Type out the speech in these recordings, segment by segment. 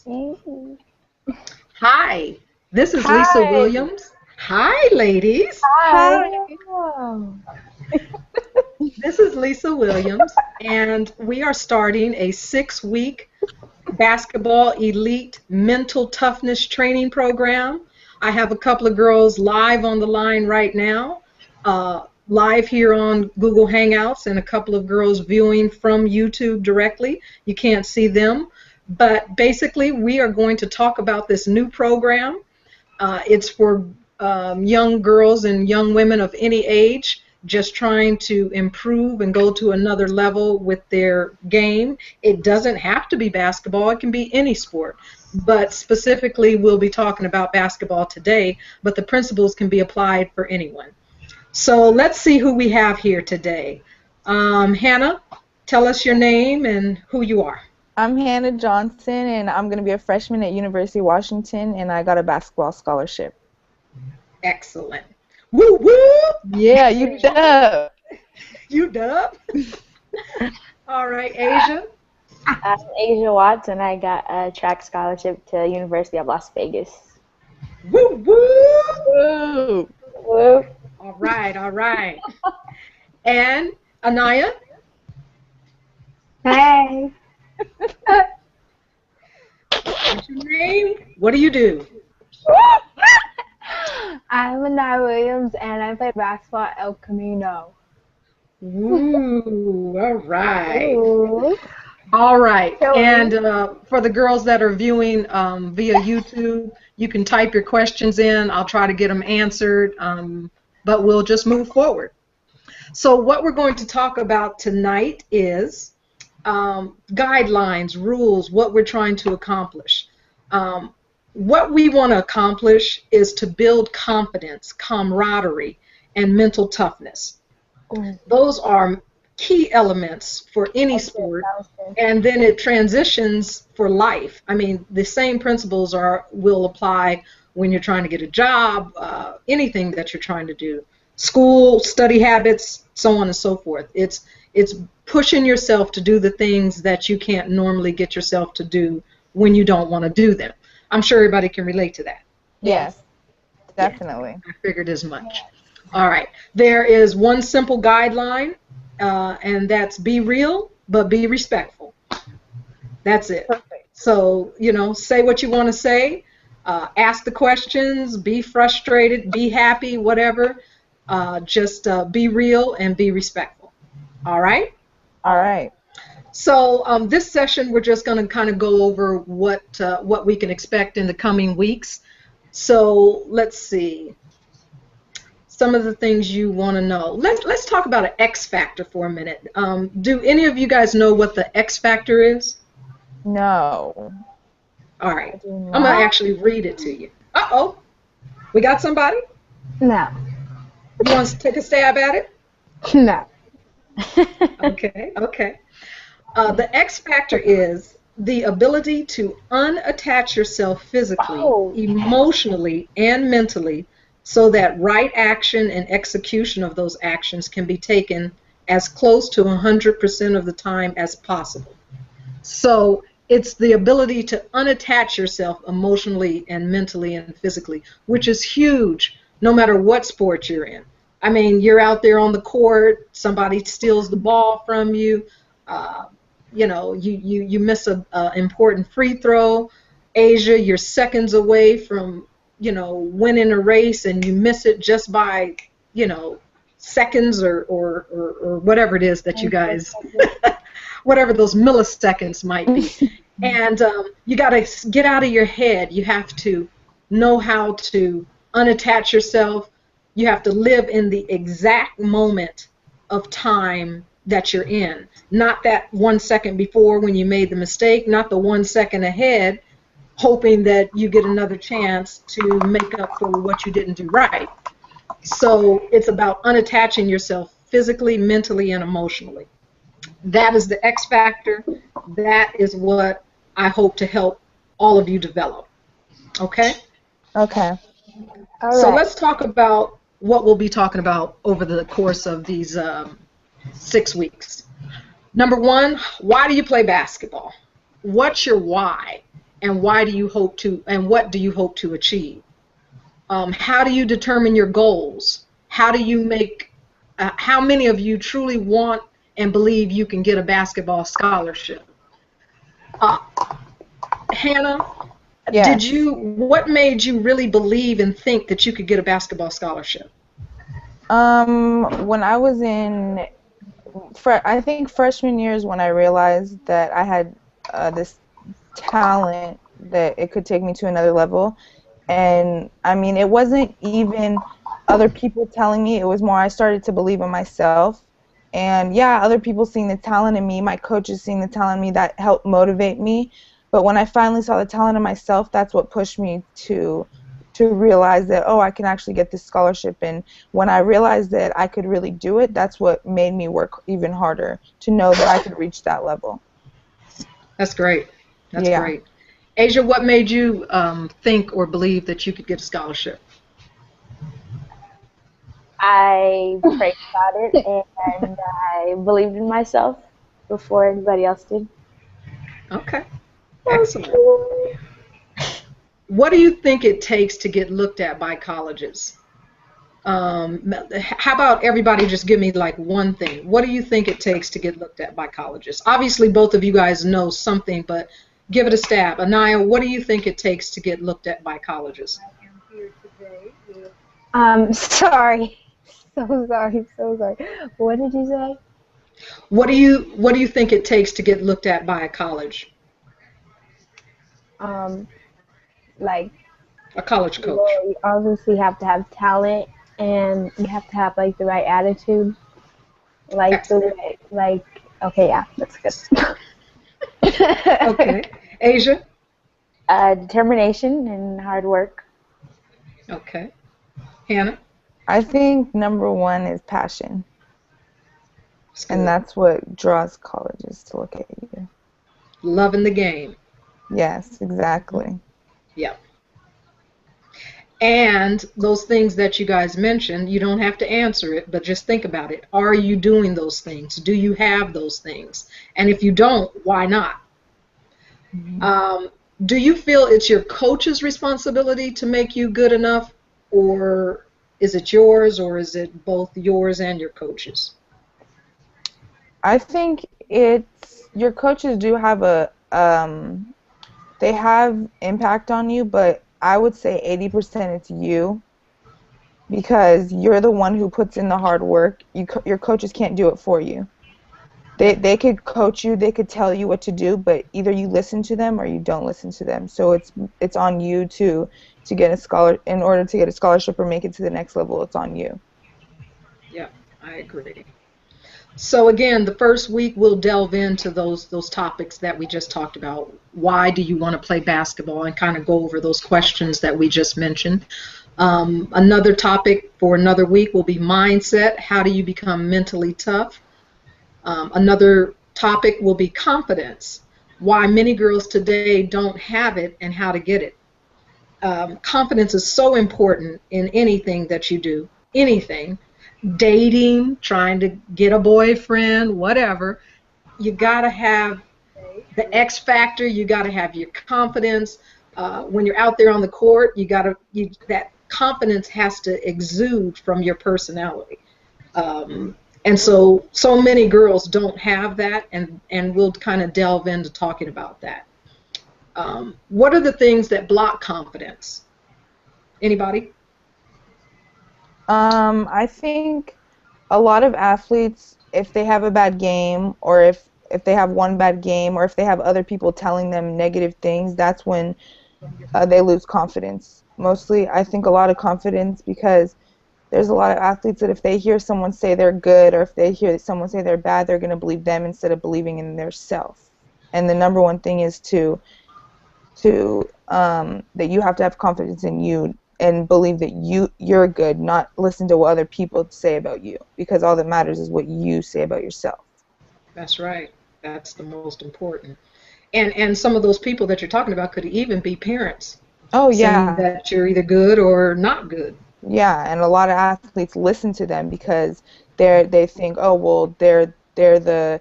Mhm. Hi, this is Lisa Hi. Williams. Hi, ladies. Hi. Oh. This is Lisa Williams, and we are starting a 6-week basketball elite mental toughness training program. I have a couple of girls live on the line right now, live here on Google Hangouts, and a couple of girls viewing from YouTube directly. You can't see them, but basically we are going to talk about this new program. It's for young girls and young women of any age just trying to improve and go to another level with their game. It doesn't have to be basketball. It can be any sport. But specifically, we'll be talking about basketball today, but the principles can be applied for anyone. So let's see who we have here today. Hannah, tell us your name and who you are. I'm Hannah Johnson, and I'm going to be a freshman at University of Washington, and I got a basketball scholarship. Excellent. Woo woo! Yeah, you dub. You dub? All right, Asia. I'm Asia Watts, and I got a track scholarship to University of Las Vegas. Woo woo! Woo. Woo. All right, all right. And Anaya. Hi, What's your name? What do you do? I'm Anaya Williams, and I play basketball at El Camino. Ooh, all right. Ooh. All right. So- And for the girls that are viewing via YouTube, you can type your questions in. I'll try to get them answered, but we'll just move forward. So what we're going to talk about tonight is guidelines, rules, what we're trying to accomplish. What we want to accomplish is to build confidence, camaraderie, and mental toughness. Those are key elements for any sport, and then it transitions for life. I mean, the same principles will apply when you're trying to get a job, anything that you're trying to do, school, study habits, so on and so forth. It's pushing yourself to do the things that you can't normally get yourself to do when you don't want to do them. I'm sure everybody can relate to that. Yes, definitely. I figured as much. All right. There is one simple guideline, and that's be real, but be respectful. That's it. Perfect. So, say what you want to say, ask the questions, be frustrated, be happy, whatever. Just be real and be respectful. All right? All right. So this session, we're just going to kind of go over what we can expect in the coming weeks. So let's see. Some of the things you want to know. Let's talk about an X factor for a minute. Do any of you guys know what the X factor is? No. All right. I do I'm not. going to actually read it to you. Uh-oh. We got somebody? No, You want to take a stab at it? no. Okay, okay. The X factor is the ability to unattach yourself physically, emotionally, and mentally so that right action and execution of those actions can be taken as close to 100% of the time as possible. So it's the ability to unattach yourself emotionally and mentally and physically, which is huge no matter what sport you're in. I mean, you're out there on the court, somebody steals the ball from you, you miss an important free throw. Asia, you're seconds away from, winning a race and you miss it just by, seconds or whatever it is that you guys, whatever those milliseconds might be. And you got to get out of your head. You have to know how to unattach yourself. You have to live in the exact moment of time that you're in. Not that 1 second before when you made the mistake, not the 1 second ahead, hoping that you get another chance to make up for what you didn't do right. So it's about unattaching yourself physically, mentally, and emotionally. That is the X factor. That is what I hope to help all of you develop. Okay? Okay. All So right. let's talk about what we'll be talking about over the course of these 6 weeks. Number one, why do you play basketball? What's your why? and why do you hope to, and what do you hope to achieve? How do you determine your goals? How do you make, how many of you truly want and believe you can get a basketball scholarship? Uh, Hannah, Yes. what made you really believe and think that you could get a basketball scholarship? When I was in, I think freshman year is when I realized that I had this talent that it could take me to another level. And I mean, it wasn't even other people telling me, it was more I started to believe in myself. And yeah, other people seeing the talent in me, my coaches seeing the talent in me, that helped motivate me. But when I finally saw the talent in myself, that's what pushed me to realize that, oh, I can actually get this scholarship. And when I realized that I could really do it, that's what made me work even harder to know that I could reach that level. That's great. That's Yeah. great. Asia, what made you think or believe that you could get a scholarship? I prayed about it and I believed in myself before anybody else did. Okay, excellent. What do you think it takes to get looked at by colleges? How about everybody just give me like one thing? What do you think it takes to get looked at by colleges? Obviously, both of you guys know something, but give it a stab. Anaya, what do you think it takes to get looked at by colleges? Sorry. So sorry, so sorry. What did you say? What do you think it takes to get looked at by a college? Um, like, A college coach. well, you obviously have to have talent and you have to have like the right attitude. Like the Excellent. way, like, okay, yeah, that's good. Okay. Asia? Determination and hard work. Okay. Hannah? I think number one is passion. It's And good. that's what draws colleges to look at you. Loving the game. Yes, exactly. Yep. And those things that you guys mentioned, you don't have to answer it, but just think about it. Are you doing those things? Do you have those things? And if you don't, why not? Mhm. Um, do you feel it's your coach's responsibility to make you good enough, or is it yours, or is it both yours and your coach's? I think it's your coaches do have they have impact on you, but I would say 80% it's you because you're the one who puts in the hard work. Your coaches can't do it for you. They Yep. they could coach you, they could tell you what to do, but either you listen to them or you don't listen to them. So it's on you to get a in order to get a scholarship or make it to the next level, it's on you. Yep. I agree. So again, the first week we'll delve into those topics that we just talked about. Why do you want to play basketball, and kind of go over those questions that we just mentioned. Another topic for another week will be mindset. How do you become mentally tough? Another topic will be confidence. Why many girls today don't have it and how to get it. Confidence is so important in anything that you do. Anything, dating, trying to get a boyfriend, whatever. You got to have the X factor. You got to have your confidence. When you're out there on the court, that confidence has to exude from your personality. Um, and so many girls don't have that, and we'll kind of delve into talking about that. What are the things that block confidence? Anybody? I think a lot of athletes, if they have a bad game, or if they have one bad game, or if they have other people telling them negative things, that's when they lose confidence. Mostly, I think a lot of confidence because there's a lot of athletes that if they hear someone say they're good, or if they hear someone say they're bad, they're going to believe them instead of believing in their self. And the number one thing is to that you have to have confidence in you and believe that you're good, not listen to what other people say about you, because all that matters is what you say about yourself. That's right. That's the most important. And some of those people that you're talking about could even be parents Oh saying yeah, that you're either good or not good. yeah, and a lot of athletes listen to them because they think, oh well, they're the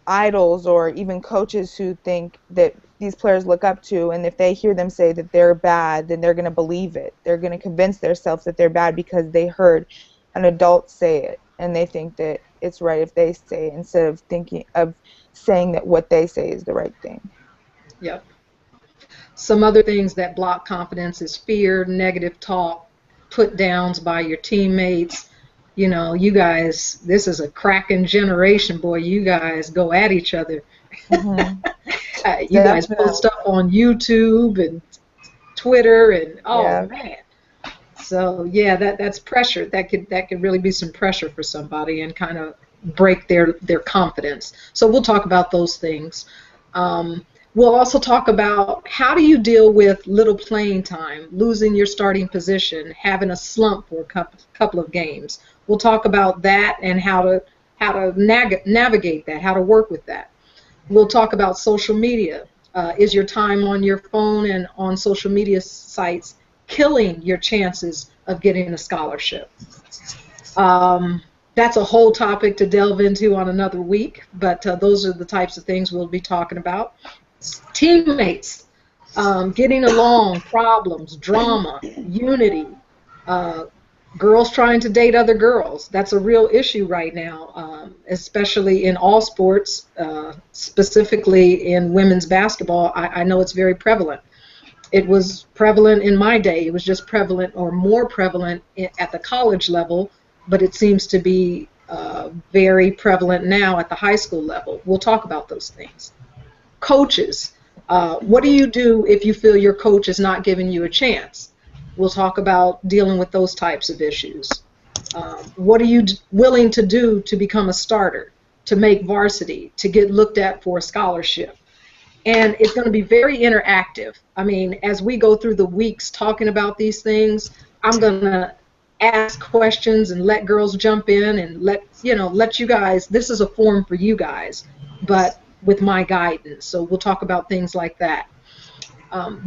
idols, or even coaches who think that these players look up to, and if they hear them say that they're bad, then they're going to believe it. They're going to convince themselves that they're bad because they heard an adult say it, and they think that it's right if they say it instead of thinking of saying that what they say is the right thing. Yep. Some other things that block confidence is fear, negative talk, put downs by your teammates. You know, you guys, this is a cracking generation, boy. You guys go at each other. Mm-hmm. You guys post stuff on YouTube and Twitter, and oh man. So yeah, that's pressure. That could really be some pressure for somebody and kind of break their confidence. So we'll talk about those things. We'll also talk about how do you deal with little playing time, losing your starting position, having a slump for a couple of games. We'll talk about that and how to navigate that, how to work with that. We'll talk about social media. Is your time on your phone and on social media sites killing your chances of getting a scholarship? That's a whole topic to delve into on another week, but those are the types of things we'll be talking about. Teammates, getting along, problems, drama, unity, girls trying to date other girls. That's a real issue right now, especially in all sports, specifically in women's basketball. I know it's very prevalent. It was prevalent in my day. It was just prevalent or more prevalent at the college level, but it seems to be very prevalent now at the high school level. We'll talk about those things. Coaches, what do you do if you feel your coach is not giving you a chance? We'll talk about dealing with those types of issues. What are you willing to do to become a starter, to make varsity, to get looked at for a scholarship? And it's going to be very interactive. I mean, as we go through the weeks talking about these things, I'm going to ask questions and let girls jump in and let you guys, this is a forum for you guys, but with my guidance. So we'll talk about things like that.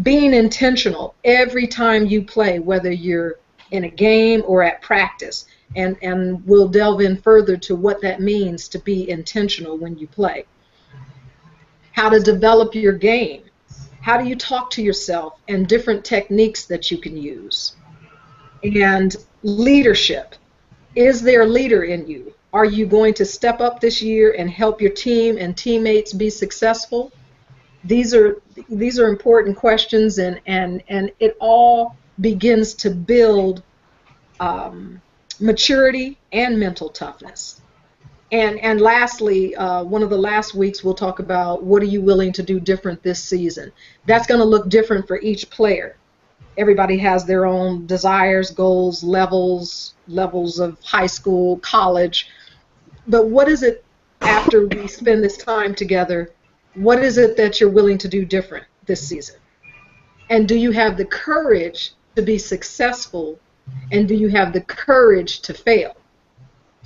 Being intentional every time you play, whether you're in a game or at practice, and we'll delve in further to what that means to be intentional when you play. How to develop your game. How do you talk to yourself and different techniques that you can use. And leadership. Is there a leader in you? Are you going to step up this year and help your team and teammates be successful? These are important questions, and it all begins to build maturity and mental toughness. And lastly, one of the last weeks we'll talk about what are you willing to do different this season. That's going to look different for each player. Everybody has their own desires, goals, levels of high school, college. But what is it after we spend this time together? What is it that you're willing to do different this season? And do you have the courage to be successful? And do you have the courage to fail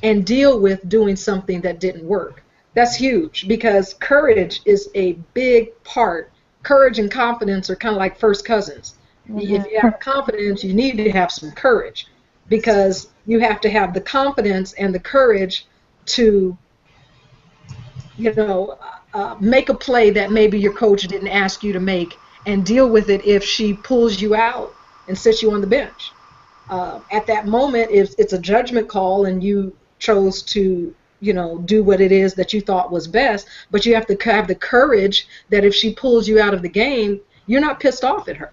and deal with doing something that didn't work? That's huge, because courage is a big part. Courage and confidence are kind of like first cousins. Mm-hmm. If you have confidence, you need to have some courage, because you have to have the confidence and the courage to, make a play that maybe your coach didn't ask you to make, and deal with it if she pulls you out and sits you on the bench. At that moment, it's a judgment call, and you chose to, do what it is that you thought was best, but you have to have the courage that if she pulls you out of the game, you're not pissed off at her.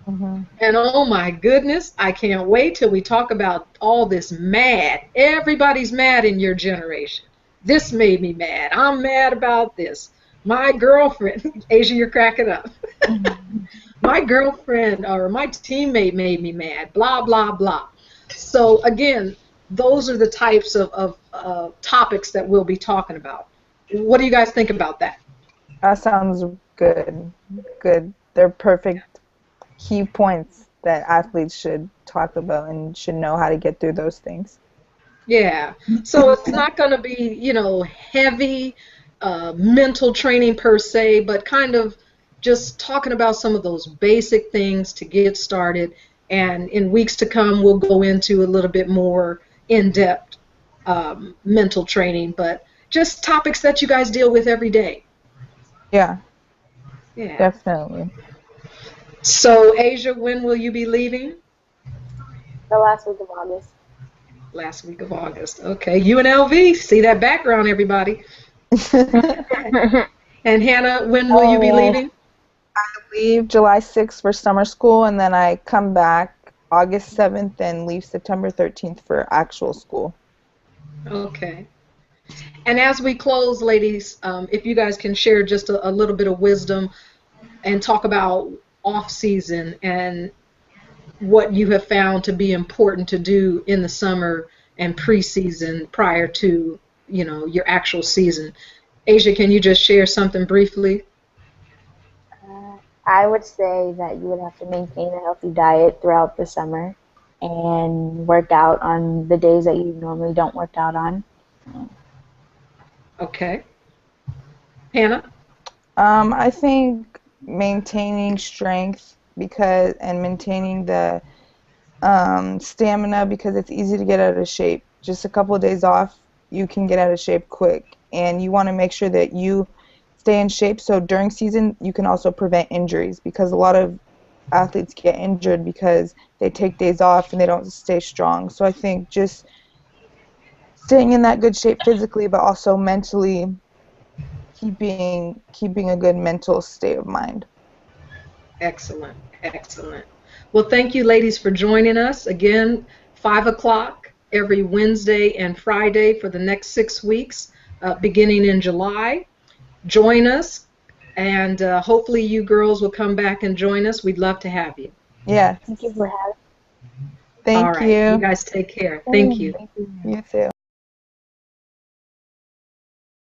Mm-hmm. And oh my goodness, I can't wait till we talk about all this mad. Everybody's mad in your generation. This made me mad. I'm mad about this. My girlfriend, Asia, you're cracking up. My girlfriend or my teammate made me mad, blah, blah, blah. So again, those are the types of topics that we'll be talking about. What do you guys think about that? That sounds good. Good. They're perfect key points that athletes should talk about and should know how to get through those things. Yeah. So it's not going to be, heavy mental training per se, but kind of just talking about some of those basic things to get started. And in weeks to come, we'll go into a little bit more in-depth mental training, but just topics that you guys deal with every day. Yeah. Yeah. Definitely. So, Asia, when will you be leaving? The last week of August. Last week of August. Okay. UNLV. See that background, everybody. And Hannah, when will you be Oh, leaving? Leave July 6th for summer school, and then I come back August 7th and leave September 13th for actual school. Okay. And as we close, ladies, if you guys can share just a little bit of wisdom and talk about off season and what you have found to be important to do in the summer and preseason prior to, your actual season. Asia, can you just share something briefly? I would say that you would have to maintain a healthy diet throughout the summer and work out on the days that you normally don't work out on. Okay. Hannah? I think maintaining strength and maintaining the stamina, because it's easy to get out of shape. Just a couple of days off, you can get out of shape quick, and you want to make sure that you stay in shape so during season you can also prevent injuries, because a lot of athletes get injured because they take days off and they don't stay strong. So I think just staying in that good shape physically, but also mentally keeping a good mental state of mind. Excellent. Excellent. Well, thank you, ladies, for joining us. Again, 5 o'clock every Wednesday and Friday for the next 6 weeks, beginning in July. Join us, and hopefully you girls will come back and join us. We'd love to have you. Yes. Thank you for having All Thank right. You you. guys take care. Thank me. you. Thank you. You too.